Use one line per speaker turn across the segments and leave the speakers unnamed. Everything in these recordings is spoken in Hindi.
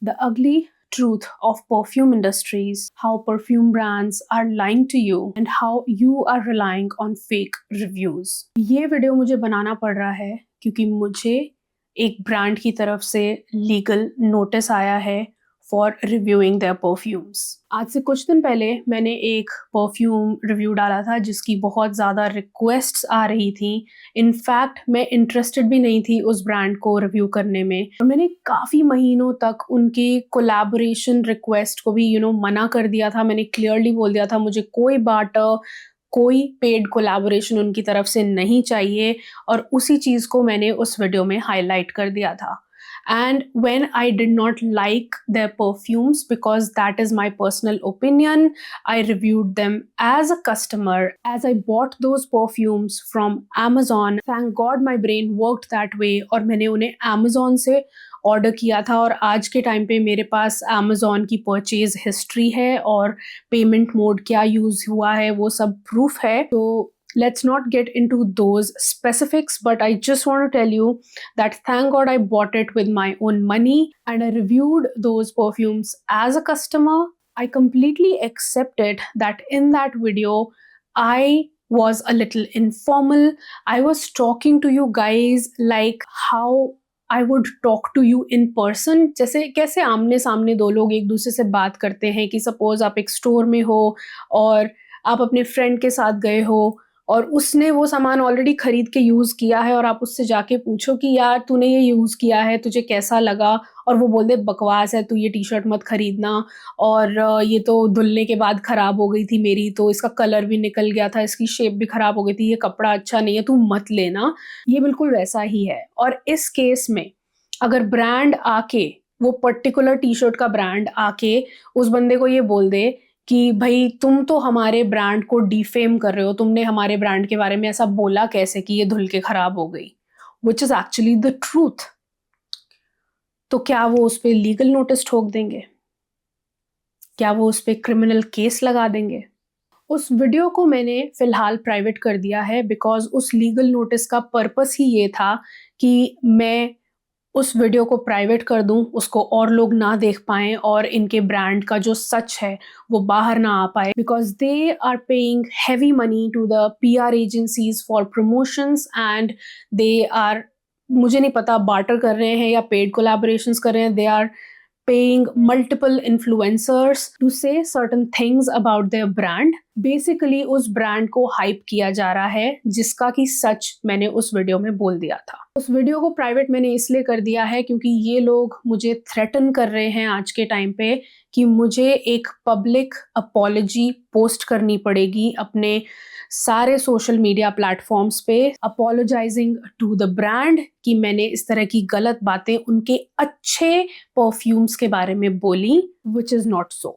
The ugly truth of perfume industries, how perfume brands are lying to you and how you are relying on fake reviews. ये वीडियो मुझे बनाना पड़ रहा है क्योंकि मुझे एक ब्रांड की तरफ से लीगल नोटिस आया है फॉर रिव्यूइंग देयर परफ्यूम्स। आज से कुछ दिन पहले मैंने एक परफ्यूम रिव्यू डाला था जिसकी बहुत ज़्यादा रिक्वेस्ट्स आ रही थी। इनफैक्ट मैं इंटरेस्टेड भी नहीं थी उस ब्रांड को रिव्यू करने में और मैंने काफ़ी महीनों तक उनकी कोलैबोरेशन रिक्वेस्ट को भी मना कर दिया था। मैंने क्लियरली बोल दिया था मुझे कोई बार्टर, कोई पेड कोलैबोरेशन उनकी तरफ से नहीं चाहिए और उसी चीज़ को मैंने उस वीडियो में हाईलाइट कर दिया था। And when I did not like their perfumes, because that is my personal opinion, I reviewed them as a customer as I bought those perfumes from Amazon. Thank God my brain worked that way और मैंने उन्हें Amazon से ऑर्डर किया था और आज के टाइम पे मेरे पास Amazon की परचेज हिस्ट्री है और पेमेंट मोड क्या यूज़ हुआ है वो सब प्रूफ है। तो let's not get into those specifics, but I just want to tell you that thank God I bought it with my own money and I reviewed those perfumes as a customer. I completely accepted that in that video I was a little informal. I was talking to you guys like how I would talk to you in person. जैसे कैसे आमने सामने दो लोग एक दूसरे से बात करते हैं कि सपोज आप एक स्टोर में हो और आप अपने फ्रेंड के साथ गए हो और उसने वो सामान ऑलरेडी खरीद के यूज़ किया है और आप उससे जाके पूछो कि यार तूने ये यूज़ किया है, तुझे कैसा लगा, और वो बोल दे बकवास है, तू ये टी शर्ट मत खरीदना और ये तो धुलने के बाद ख़राब हो गई थी मेरी, तो इसका कलर भी निकल गया था, इसकी शेप भी ख़राब हो गई थी, ये कपड़ा अच्छा नहीं है, तू मत लेना। ये बिल्कुल वैसा ही है। और इस केस में अगर ब्रांड आके, वो पर्टिकुलर टी शर्ट का ब्रांड आके उस बंदे को ये बोल दे कि भाई तुम तो हमारे ब्रांड को डिफेम कर रहे हो, तुमने हमारे ब्रांड के बारे में ऐसा बोला कैसे कि ये धुल के खराब हो गई, which is actually the truth, तो क्या वो उस पर लीगल नोटिस ठोक देंगे? क्या वो उस पर क्रिमिनल केस लगा देंगे? उस वीडियो को मैंने फिलहाल प्राइवेट कर दिया है बिकॉज उस लीगल नोटिस का पर्पस ही ये था कि मैं उस वीडियो को प्राइवेट कर दूं, उसको और लोग ना देख पाएं और इनके ब्रांड का जो सच है वो बाहर ना आ पाए, because they are paying heavy money to the PR agencies for promotions and they are, मुझे नहीं पता बार्टर कर रहे हैं या पेड कोलैबोरेशंस कर रहे हैं, they are paying multiple influencers to say certain things about their brand. Basically उस ब्रांड को हाइप किया जा रहा है जिसका कि सच मैंने उस वीडियो में बोल दिया था। उस वीडियो को प्राइवेट मैंने इसलिए कर दिया है क्योंकि ये लोग मुझे थ्रेटन कर रहे हैं आज के टाइम पे कि मुझे एक पब्लिक अपॉलॉजी पोस्ट करनी पड़ेगी अपने सारे सोशल मीडिया प्लेटफॉर्म्स पे, अपोलोजाइजिंग टू द ब्रांड कि मैंने इस तरह की गलत बातें उनके अच्छे परफ्यूम्स के बारे में बोली, which is not so.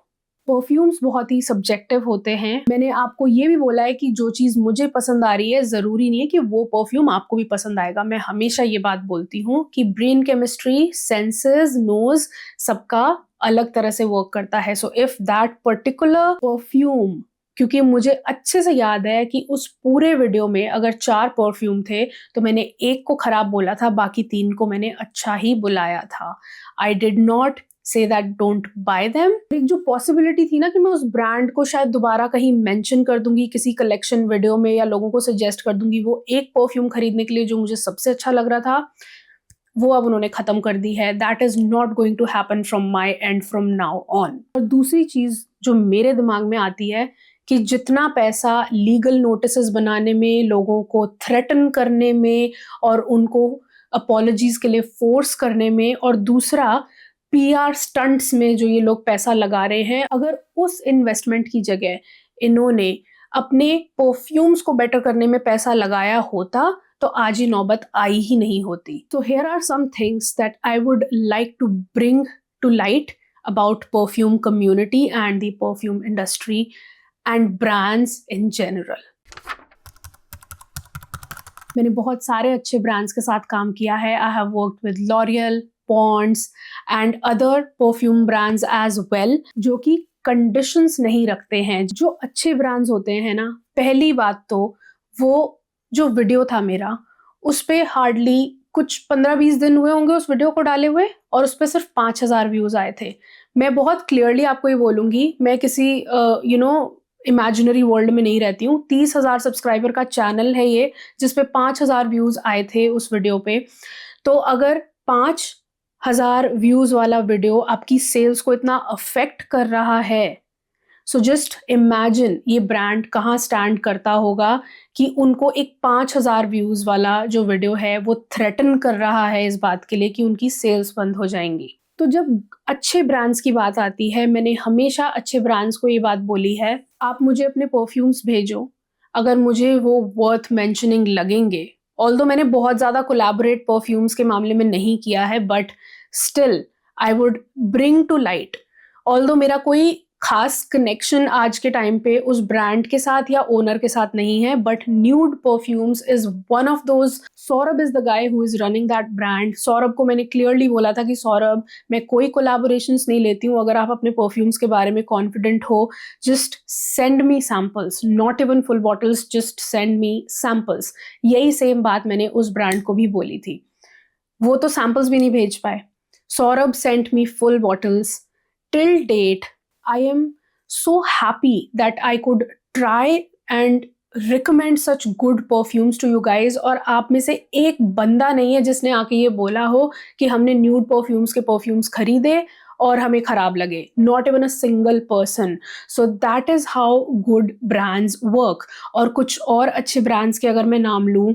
Perfumes बहुत ही सब्जेक्टिव होते हैं। मैंने आपको ये भी बोला है कि जो चीज़ मुझे पसंद आ रही है ज़रूरी नहीं है कि वो परफ्यूम आपको भी पसंद आएगा। मैं हमेशा ये बात बोलती हूँ कि ब्रेन केमिस्ट्री, सेंसेस, नोज सबका अलग तरह से वर्क करता है। So if that particular perfume, क्योंकि मुझे अच्छे से याद है कि उस पूरे वीडियो में अगर 4 परफ्यूम थे तो मैंने एक को खराब बोला था, बाकी 3 को मैंने अच्छा ही बुलाया था। I did not say that don't buy them. एक जो पॉसिबिलिटी थी ना कि मैं उस ब्रांड को शायद दोबारा कहीं मेंशन कर दूंगी किसी कलेक्शन वीडियो में या लोगों को सजेस्ट कर दूंगी वो एक परफ्यूम खरीदने के लिए जो मुझे सबसे अच्छा लग रहा था, वो अब उन्होंने ख़त्म कर दी है। That is not going to happen from my end from now on. और दूसरी चीज़ जो मेरे दिमाग में आती है कि जितना पैसा लीगल नोटिसेस बनाने में, लोगों को थ्रेटन करने में और उनको अपॉलॉजीज के लिए फोर्स करने में, और दूसरा PR स्टंट्स में जो ये लोग पैसा लगा रहे हैं, अगर उस इन्वेस्टमेंट की जगह इन्होंने अपने परफ्यूम्स को बेटर करने में पैसा लगाया होता तो आज ही नौबत आई ही नहीं होती। तो here are some things that I would like to bring to light about perfume community and the perfume industry and brands in general. मैंने बहुत सारे अच्छे ब्रांड्स के साथ काम किया है। I have worked with L'Oreal, Pond's and other perfume brands as well, जो कि कंडीशंस नहीं रखते हैं। जो अच्छे ब्रांड्स होते हैं ना, पहली बात तो वो जो वीडियो था मेरा, उस पे हार्डली कुछ 15-20 दिन हुए होंगे उस वीडियो को डाले हुए, और उस पर सिर्फ 5,000 व्यूज़ आए थे। मैं बहुत क्लियरली आपको ये बोलूँगी, मैं किसी इमेजिनरी वर्ल्ड में नहीं रहती हूँ। 30,000 सब्सक्राइबर का चैनल है ये, जिस पे 5,000 व्यूज़ आए थे उस वीडियो पे। तो अगर 5,000 व्यूज़ वाला वीडियो आपकी सेल्स को इतना अफ़ेक्ट कर रहा है, सो जस्ट इमेजिन ये ब्रांड कहाँ स्टैंड करता होगा कि उनको एक 5,000 व्यूज़ वाला जो वीडियो है वो थ्रेटन कर रहा है इस बात के लिए कि उनकी सेल्स बंद हो जाएंगी। तो जब अच्छे ब्रांड्स की बात आती है, मैंने हमेशा अच्छे ब्रांड्स को ये बात बोली है, आप मुझे अपने परफ्यूम्स भेजो, अगर मुझे वो वर्थ मेंशनिंग लगेंगे। ऑल्दो मैंने बहुत ज़्यादा कोलैबोरेट परफ्यूम्स के मामले में नहीं किया है, but still I would bring to light. Although मेरा कोई खास कनेक्शन आज के टाइम पे उस ब्रांड के साथ या ओनर के साथ नहीं है, but nude perfumes is one of those. Saurabh is the guy who is running that brand. Saurabh को मैंने क्लियरली बोला था कि सौरभ, मैं कोई कोलैबोरेशंस नहीं लेती हूँ, अगर आप अपने परफ्यूम्स के बारे में कॉन्फिडेंट हो, just send me samples, not even full bottles, just send me samples. यही सेम बात मैंने उस ब्रांड को भी बोली थी। वो तो सैम्पल्स भी नहीं भेज पाए। Saurabh sent me full bottles. Till date, I am so happy that I could try and recommend such good perfumes to you guys. और आप में से एक बंदा नहीं है जिसने आके ये बोला हो कि हमने न्यूड परफ्यूम्स के परफ्यूम्स खरीदे और हमें खराब लगे। Not even a single person. So that is how good brands work. और कुछ और अच्छे ब्रांड्स के अगर मैं नाम लूँ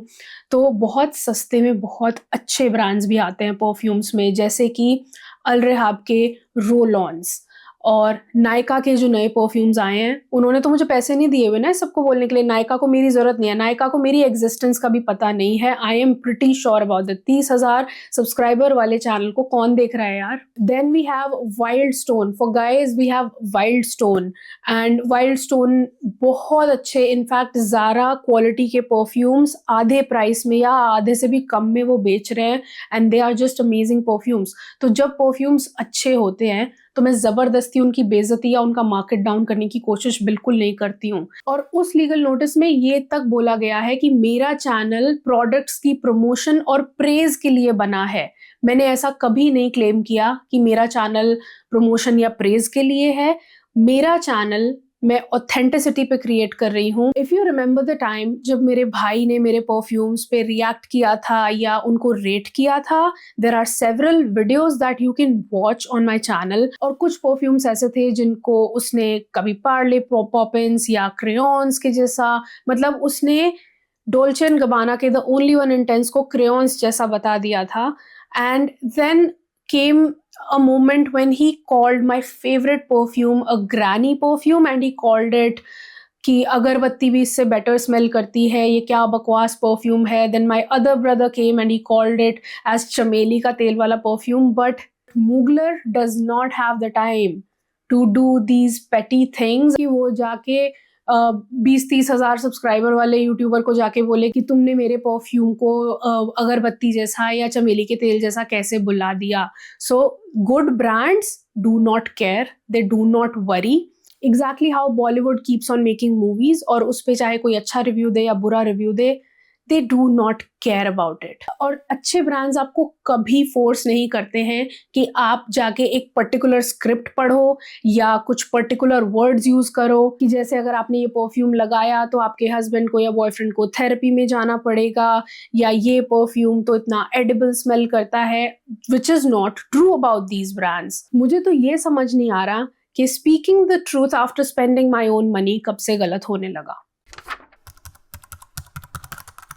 तो बहुत सस्ते में बहुत अच्छे ब्रांड्स भी आते हैं परफ्यूम्स में, जैसे कि अल रेहाब के रोल-ऑन्स और नायका के जो नए परफ्यूम्स आए हैं। उन्होंने तो मुझे पैसे नहीं दिए हुए ना सबको बोलने के लिए। नायका को मेरी ज़रूरत नहीं है, नायका को मेरी एग्जिस्टेंस का भी पता नहीं है। I am pretty sure about that. 30,000 subscriber वाले चैनल को कौन देख रहा है यार। Then we have Wild Stone. For guys we have Wild Stone, and Wild Stone बहुत अच्छे, इनफैक्ट ज़ारा क्वालिटी के परफ्यूम्स आधे प्राइस में या आधे से भी कम में वो बेच रहे हैं, and they are just amazing perfumes. तो जब परफ्यूम्स अच्छे होते हैं तो मैं ज़बरदस्ती उनकी बेइज्जती या उनका मार्केट डाउन करने की कोशिश बिल्कुल नहीं करती हूँ। और उस लीगल नोटिस में ये तक बोला गया है कि मेरा चैनल प्रोडक्ट्स की प्रमोशन और प्रेज के लिए बना है। मैंने ऐसा कभी नहीं क्लेम किया कि मेरा चैनल प्रमोशन या प्रेज के लिए है। मेरा चैनल मैं ऑथेंटिसिटी पे क्रिएट कर रही हूँ। If you remember the time जब मेरे भाई ने मेरे परफ्यूम्स पे रिएक्ट किया था या उनको रेट किया था, there are several videos that you can watch on my channel. और कुछ परफ्यूम्स ऐसे थे जिनको उसने कभी पार्ले पॉपिन्स या क्रेयॉन्स के जैसा, मतलब उसने डोल्चे एंड गबाना के द ओनली वन इंटेंस को क्रेयॉन्स जैसा बता दिया था। And then came a moment when he called my favorite perfume a granny perfume, and he called it कि अगरबत्ती भी इससे better smell करती है, ये क्या बकवास perfume है। Then my other brother came and he called it as चमेली का तेल वाला perfume, but Mugler does not have the time to do these petty things कि वो जाके 20-30 हज़ार सब्सक्राइबर वाले यूट्यूबर को जाके बोले कि तुमने मेरे परफ्यूम को अगरबत्ती जैसा या चमेली के तेल जैसा कैसे बुला दिया। So good brands do not care, they do not worry. Exactly how Bollywood keeps on making movies, और उस पर चाहे कोई अच्छा रिव्यू दे या बुरा review they, they do not care about it. और अच्छे ब्रांड्स आपको कभी फोर्स नहीं करते हैं कि आप जाके एक पर्टिकुलर स्क्रिप्ट पढ़ो या कुछ पर्टिकुलर वर्ड्स यूज करो, कि जैसे अगर आपने ये परफ्यूम लगाया तो आपके हस्बैंड को या बॉयफ्रेंड को थेरेपी में जाना पड़ेगा, या ये परफ्यूम तो इतना एडिबल स्मेल करता है, which is not true about these brands. मुझे तो ये समझ नहीं आ रहा कि speaking the truth after spending my own money कब से गलत होने लगा।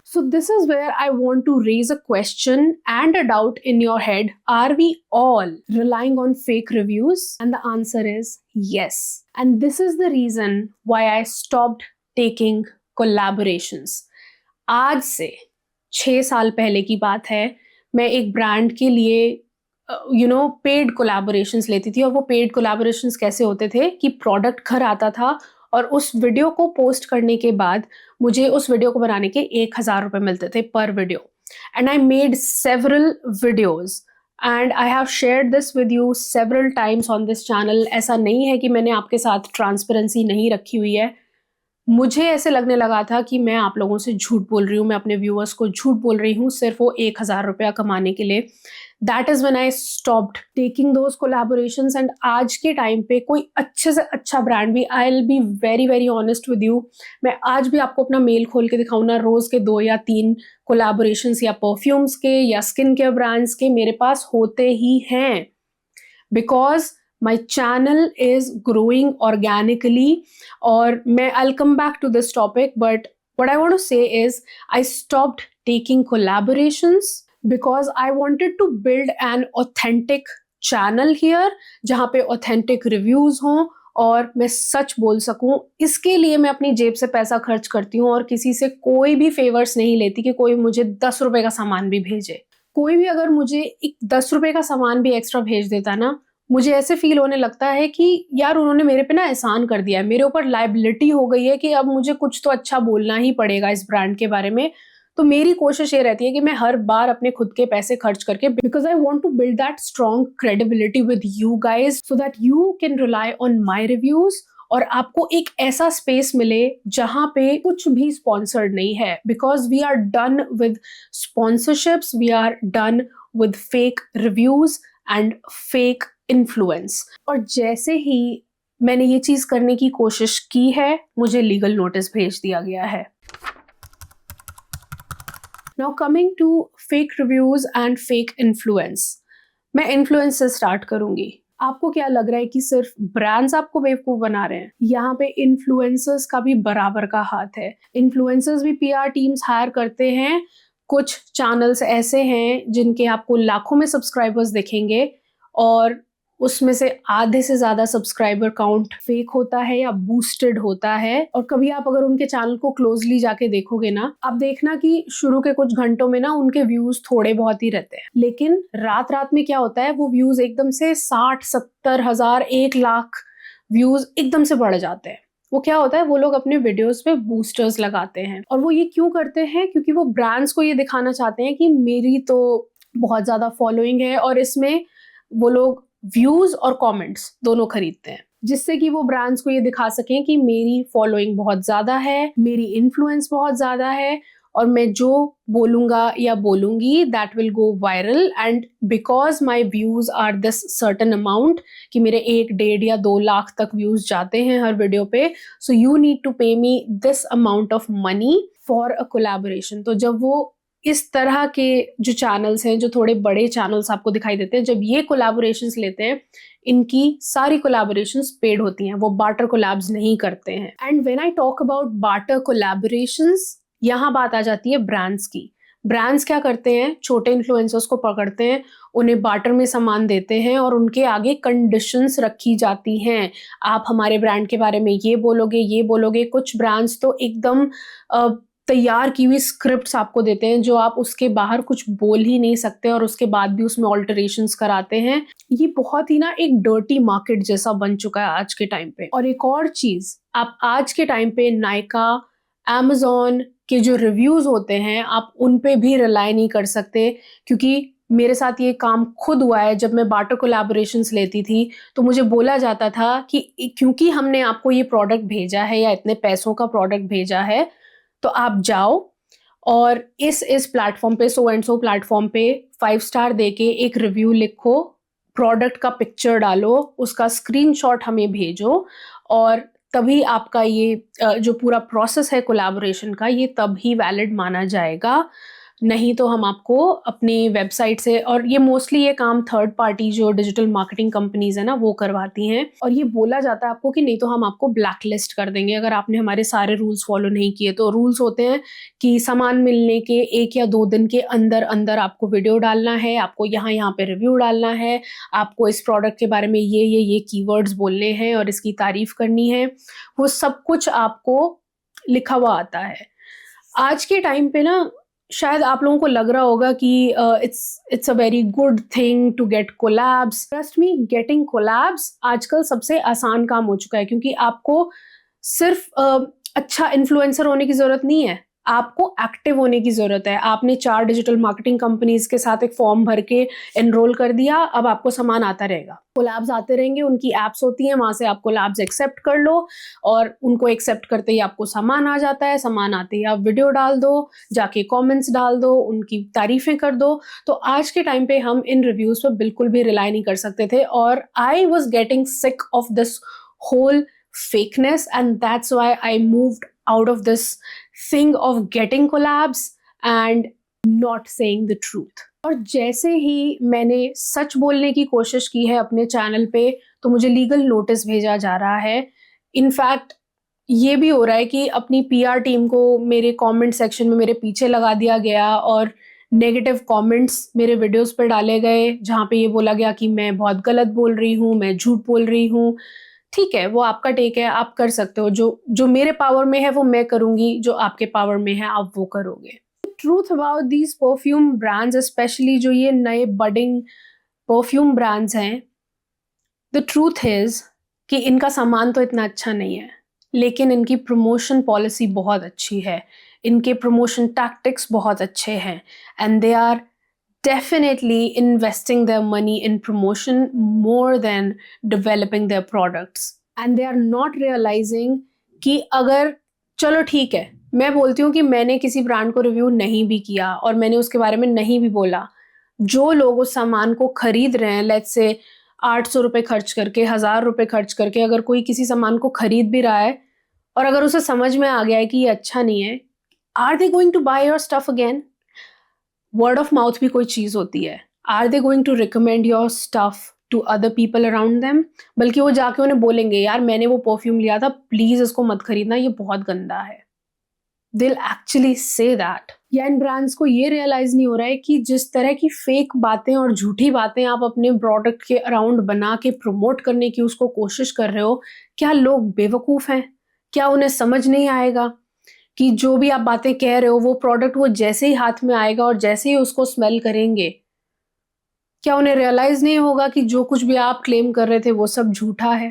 So this is where I want to raise a question and a doubt in your head. Are we all relying on fake reviews? And the answer is yes. And this is the reason why I stopped taking collaborations. आज से 6 साल पहले की बात है, मैं एक ब्रांड के लिए पेड कोलैबोरेशंस लेती थी। और वो पेड कोलैबोरेशंस कैसे होते थे कि प्रोडक्ट घर आता था और उस वीडियो को पोस्ट करने के बाद मुझे उस वीडियो को बनाने के 1,000 रुपये मिलते थे पर video. And I made several videos and I have shared this with you several times on this channel. ऐसा नहीं है कि मैंने आपके साथ ट्रांसपेरेंसी नहीं रखी हुई है। मुझे ऐसे लगने लगा था कि मैं आप लोगों से झूठ बोल रही हूँ, मैं अपने व्यूअर्स को झूठ बोल रही हूँ सिर्फ वो 1000 रुपया कमाने के लिए। That is when I stopped taking those collaborations. And आज के टाइम पे कोई अच्छे से अच्छा ब्रांड भी, I will be very very honest with you, मैं आज भी आपको अपना मेल खोल के दिखाऊँ ना, रोज़ के 2 या 3 कोलैबोरेशंस या परफ्यूम्स के या स्किन केयर ब्रांड्स के मेरे पास होते ही हैं, because my channel is growing organically. और मैं I'll come back to this topic, but what I want to say is I stopped taking collaborations because I wanted to build an authentic channel here जहाँ पे authentic reviews हों और मैं सच बोल सकूं। इसके लिए मैं अपनी जेब से पैसा खर्च करती हूँ और किसी से कोई भी फेवर्स नहीं लेती कि कोई मुझे 10 रुपए का सामान भी भेजे। कोई भी अगर मुझे एक 10 रुपए का सामान भी एक्स्ट्रा भेज देता ना, मुझे ऐसे फील होने लगता है कि यार उन्होंने मेरे पे ना एहसान कर दिया है, मेरे ऊपर लायबिलिटी हो गई है कि अब मुझे कुछ तो अच्छा बोलना ही पड़ेगा इस ब्रांड के बारे में। तो मेरी कोशिश ये रहती है कि मैं हर बार अपने खुद के पैसे खर्च करके, because I want to build that strong credibility with you guys so that you can rely on my reviews और आपको एक ऐसा स्पेस मिले जहां पे कुछ भी स्पॉन्सर्ड नहीं है, because we are done with sponsorships, we are done with fake reviews and fake influence. और जैसे ही मैंने ये चीज करने की कोशिश की है, मुझे लीगल नोटिस भेज दिया गया है। Now coming to fake reviews and fake influence, मैं इन्फ्लुएंस से स्टार्ट करूंगी। आपको क्या लग रहा है कि सिर्फ ब्रांड्स आपको बेवकूफ बना रहे हैं? यहाँ पे इन्फ्लुएंसर्स का भी बराबर का हाथ है। इन्फ्लुएंसर्स भी पीआर टीम्स हायर करते हैं। कुछ चैनल्स ऐसे हैं जिनके आपको लाखों में सब्सक्राइबर्स दिखेंगे और उसमें से आधे से ज्यादा सब्सक्राइबर काउंट फेक होता है या बूस्टेड होता है। और कभी आप अगर उनके चैनल को क्लोजली जाके देखोगे ना, आप देखना कि शुरू के कुछ घंटों में ना उनके व्यूज थोड़े बहुत ही रहते हैं, लेकिन रात रात में क्या होता है, वो व्यूज एकदम से 60-70 हजार 1 लाख व्यूज एकदम से बढ़ जाते हैं। वो क्या होता है, वो लोग अपने वीडियोस पे बूस्टर्स लगाते हैं। और वो ये क्यों करते हैं? क्योंकि वो ब्रांड्स को ये दिखाना चाहते हैं कि मेरी तो बहुत ज्यादा फॉलोइंग है और इसमें वो लोग व्यूज और कमेंट्स दोनों खरीदते हैं, जिससे कि वो ब्रांड्स को ये दिखा सकें कि मेरी फॉलोइंग बहुत ज्यादा है, मेरी इन्फ्लुएंस बहुत ज्यादा है और मैं जो बोलूंगा या बोलूंगी that will go viral. And because my views are this certain amount, कि मेरे 1, 1.5 या 2 लाख तक व्यूज जाते हैं हर वीडियो पे, सो यू नीड टू पे me this amount of money for a collaboration. तो जब वो इस तरह के जो चैनल्स हैं, जो थोड़े बड़े चैनल्स आपको दिखाई देते हैं, जब ये कोलैबोरेशंस लेते हैं, इनकी सारी कोलैबोरेशंस पेड होती हैं, वो बार्टर कोलैब्स नहीं करते हैं। And when I talk about barter collaborations, यहाँ बात आ जाती है ब्रांड्स की। ब्रांड्स क्या करते हैं, छोटे इन्फ्लुएंसर्स को पकड़ते हैं, उन्हें बार्टर में सामान देते हैं और उनके आगे कंडीशंस रखी जाती हैं। आप हमारे ब्रांड के बारे में ये बोलोगे, ये बोलोगे। कुछ ब्रांड्स तो एकदम तैयार की हुई स्क्रिप्ट्स आपको देते हैं जो आप उसके बाहर कुछ बोल ही नहीं सकते और उसके बाद भी उसमें ऑल्टरेशंस कराते हैं। ये बहुत ही ना एक डर्टी मार्केट जैसा बन चुका है आज के टाइम पे। और एक और चीज, आप आज के टाइम पे नायका, Amazon के जो रिव्यूज होते हैं, आप उन पे भी रिलाई नहीं कर सकते, क्योंकि मेरे साथ ये काम खुद हुआ है। जब मैं बार्टर कोलैबोरेशंस लेती थी तो मुझे बोला जाता था कि क्योंकि हमने आपको ये प्रोडक्ट भेजा है या इतने पैसों का प्रोडक्ट भेजा है, तो आप जाओ और इस प्लेटफॉर्म पे, सो एंड सो प्लेटफॉर्म पे 5 स्टार देके एक रिव्यू लिखो, प्रोडक्ट का पिक्चर डालो, उसका स्क्रीनशॉट हमें भेजो और तभी आपका ये जो पूरा प्रोसेस है कोलैबोरेशन का, ये तब ही वैलिड माना जाएगा। नहीं तो हम आपको अपनी वेबसाइट से, और ये मोस्टली ये काम थर्ड पार्टी जो डिजिटल मार्केटिंग कंपनीज है ना, वो करवाती हैं। और ये बोला जाता है आपको कि नहीं तो हम आपको ब्लैक लिस्ट कर देंगे अगर आपने हमारे सारे रूल्स फॉलो नहीं किए। तो रूल्स होते हैं कि सामान मिलने के 1 या 2 दिन के अंदर अंदर आपको वीडियो डालना है, आपको यहाँ पे रिव्यू डालना है, आपको इस प्रोडक्ट के बारे में ये कीवर्ड्स बोलने हैं और इसकी तारीफ करनी है। वो सब कुछ आपको लिखा हुआ आता है। आज के टाइम पे ना शायद आप लोगों को लग रहा होगा कि it's a very good thing to get collabs. Trust me, getting collabs आजकल सबसे आसान काम हो चुका है, क्योंकि आपको सिर्फ अच्छा इन्फ्लुएंसर होने की जरूरत नहीं है, आपको एक्टिव होने की ज़रूरत है। आपने 4 डिजिटल मार्केटिंग कंपनीज़ के साथ एक फॉर्म भर के एनरोल कर दिया, अब आपको सामान आता रहेगा। कोलैब्स आते रहेंगे, उनकी ऐप्स होती हैं, वहाँ से आप कोलैब्स एक्सेप्ट कर लो और उनको एक्सेप्ट करते ही आपको सामान आ जाता है। सामान आते ही आप वीडियो डाल दो, जाके कमेंट्स डाल दो, उनकी तारीफ़ें कर दो। तो आज के टाइम पे हम इन रिव्यूज़ पे बिल्कुल भी रिलाई नहीं कर सकते थे और I was getting sick of this whole fakeness, and that's why I moved out of this thing of getting collabs and not saying the truth. और जैसे ही मैंने सच बोलने की कोशिश की है अपने चैनल पे तो मुझे लीगल नोटिस भेजा जा रहा है। इनफैक्ट ये भी हो रहा है कि अपनी पीआर टीम को मेरे कमेंट सेक्शन में मेरे पीछे लगा दिया गया और नेगेटिव कमेंट्स मेरे वीडियोस पर डाले गए जहाँ पे ये बोला गया कि मैं बहुत गलत बोल रही हूँ, मैं झूठ बोल रही हूँ। ठीक है, वो आपका टेक है, आप कर सकते हो। जो मेरे पावर में है वो मैं करूँगी, जो आपके पावर में है आप वो करोगे। Truth about these perfume brands, specially जो ये नए बडिंग परफ्यूम ब्रांड्स हैं, द ट्रूथ इज़ कि इनका सामान तो इतना अच्छा नहीं है, लेकिन इनकी प्रमोशन पॉलिसी बहुत अच्छी है, इनके प्रमोशन टैक्टिक्स बहुत अच्छे हैं and they are definitely investing their money in promotion more than developing their products, and they are not realizing कि अगर चलो ठीक है, मैं बोलती हूँ कि मैंने किसी ब्रांड को रिव्यू नहीं भी किया और मैंने उसके बारे में नहीं भी बोला, जो लोग उस सामान को खरीद रहे हैं, लेट्स से 800 रुपये खर्च करके, 1000 रुपये खर्च करके अगर कोई किसी सामान को खरीद भी रहा है और अगर उसे समझ में आ गया है कि ये अच्छा नहीं है, are they going to buy your stuff again? Word of mouth भी कोई चीज़ होती है। Are they going to recommend your stuff to other people around them? बल्कि वो जाके उन्हें बोलेंगे, यार मैंने वो परफ्यूम लिया था, प्लीज़ इसको मत खरीदना, ये बहुत गंदा है। दिल एक्चुअली से दैट। या इन ब्रांड्स को ये रियलाइज़ नहीं हो रहा है कि जिस तरह की फेक बातें और झूठी बातें आप अपने प्रोडक्ट के अराउंड बना के प्रमोट करने की उसको कोशिश कर रहे हो, क्या लोग बेवकूफ़ हैं? क्या उन्हें समझ नहीं आएगा कि जो भी आप बातें कह रहे हो वो प्रोडक्ट वो जैसे ही हाथ में आएगा और जैसे ही उसको स्मेल करेंगे, क्या उन्हें रियलाइज नहीं होगा कि जो कुछ भी आप क्लेम कर रहे थे वो सब झूठा है?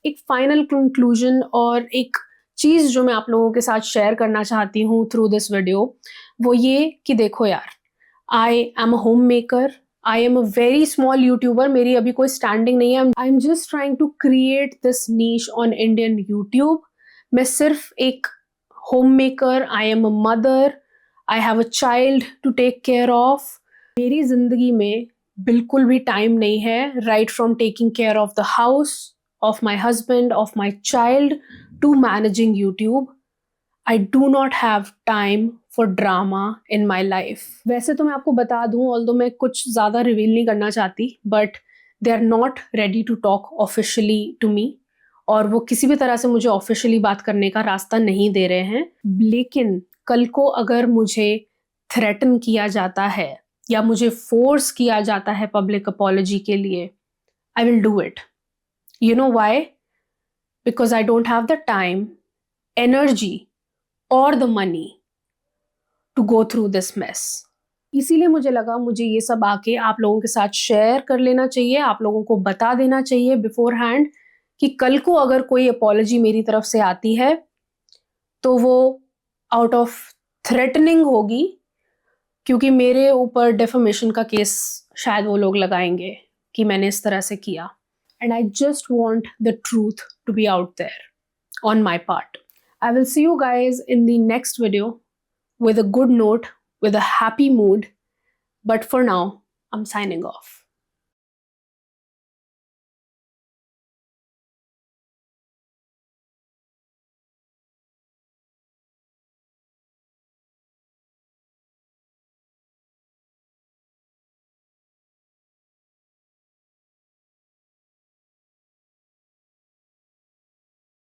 एक फाइनल कंक्लूजन और एक चीज़ जो मैं आप लोगों के साथ शेयर करना चाहती हूँ थ्रू दिस वीडियो, वो ये कि देखो यार, I am a homemaker, I am a very small YouTuber, मेरी अभी कोई स्टैंडिंग नहीं है, I am just trying to create this niche on Indian YouTube. मैं सिर्फ एक homemaker, I am a mother, I have a child to take care of. मेरी ज़िंदगी में बिल्कुल भी टाइम नहीं है, right from taking care of the house, of my husband, of my child, to managing YouTube. I do not have time for drama in my life. वैसे तो मैं आपको बता दूं, ऑल्दो मैं कुछ ज़्यादा रिवील नहीं करना चाहती, but they are not ready to talk officially to me, और वो किसी भी तरह से मुझे ऑफिशियली बात करने का रास्ता नहीं दे रहे हैं। लेकिन कल को अगर मुझे थ्रेटन किया जाता है या मुझे फोर्स किया जाता है पब्लिक अपॉलॉजी के लिए, I will do it. You know why? Because I don't have the time, energy और the money to go through this mess. इसीलिए मुझे लगा मुझे ये सब आके आप लोगों के साथ शेयर कर लेना चाहिए, आप लोगों को बता देना चाहिए बिफोर हैंड कि कल को अगर कोई अपॉलॉजी मेरी तरफ से आती है तो वो आउट ऑफ थ्रेटनिंग होगी, क्योंकि मेरे ऊपर डेफेमेशन का केस शायद वो लोग लगाएंगे कि मैंने इस तरह से किया। And I just want the truth to be out there on my part. I will see you guys in the next video with a good note, with a happy mood. But for now, I'm signing off.